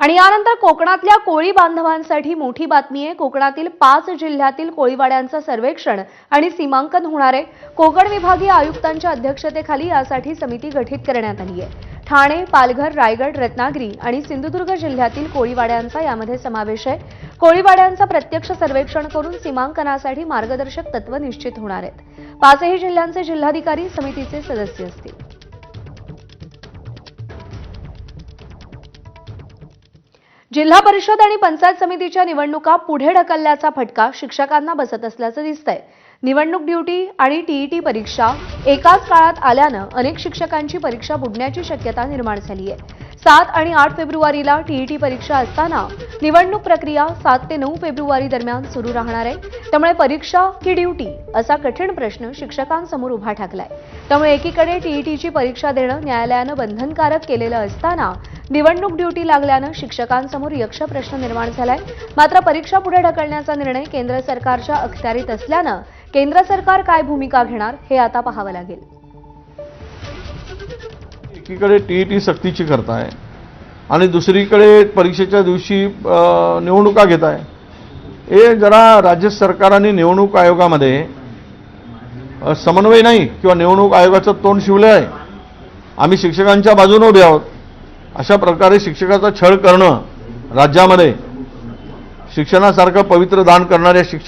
आणि यानंतर कोकणातल्या कोळी बांधवांसाठी मोठी बातमी आहे। कोकणातील 5 जिल्ह्यातील कोळीवाड्यांचं सर्वेक्षण आणि सीमांकन होणार आहे। कोकण विभागीय आयुक्तांच्या अध्यक्षतेखाली यासाठी समिती गठीत करण्यात आली आहे। ठाणे, पालघर, रायगड, रत्नागिरी आणि सिंधुदुर्ग जिल्ह्यातील कोळीवाड्यांचा यामध्ये समावेश आहे। कोळीवाड्यांचं प्रत्यक्ष सर्वेक्षण करून सीमांकनासाठी मार्गदर्शक तत्त्व निश्चित होणार आहेत। 5ही जिल्ह्यांचे जिल्हाधिकारी समितीचे सदस्य असतील। जिल्हा परिषद आणि पंचायत समितीच्या निवडणुका पुढे ढकलल्याचा फटका शिक्षकांना बसत असल्याचं दिसतंय। निवडणूक ड्युटी आणि टीईटी परीक्षा एकाच काळात आल्यानं अनेक शिक्षकांची परीक्षा बुडण्याची शक्यता निर्माण झाली आहे। 7 आणि 8 फेब्रुवारीला टीईटी परीक्षा असताना निवडणूक प्रक्रिया 7 ते 9 फेब्रुवारी दरम्यान सुरू राहणार आहे। त्यामुळे परीक्षा की ड्युटी असा कठीण प्रश्न शिक्षकांसमोर उभा ठाकलाय। त्यामुळे एकीकडे टीईटीची परीक्षा देणं न्यायालयानं बंधनकारक केलेलं असताना निवडणूक ड्युटी लागल्यानं शिक्षकांसमोर यक्ष प्रश्न निर्माण झालाय। मात्र परीक्षा पुढे ढकलण्याचा निर्णय केंद्र सरकारच्या अखत्यारीत असल्यानं केंद्र सरकार काय भूमिका घेणार हे आता पाहावं लागेल। एकीकडे टीईटी सक्तीची करताय आणि दुसरीकडे परीक्षेच्या दिवशी निवडणुका घेताय। हे जरा राज्य सरकार आणि निवडणूक आयोगामध्ये समन्वय नाही किंवा निवडणूक आयोगाचं तोंड शिवलं आहे। आम्ही शिक्षकांच्या बाजूने उभे आहोत। अशा प्रकारे शिक्षकाचा छळ करणं राज्यामध्ये शिक्षणासारखं पवित्र दान करणाऱ्या शिक्षक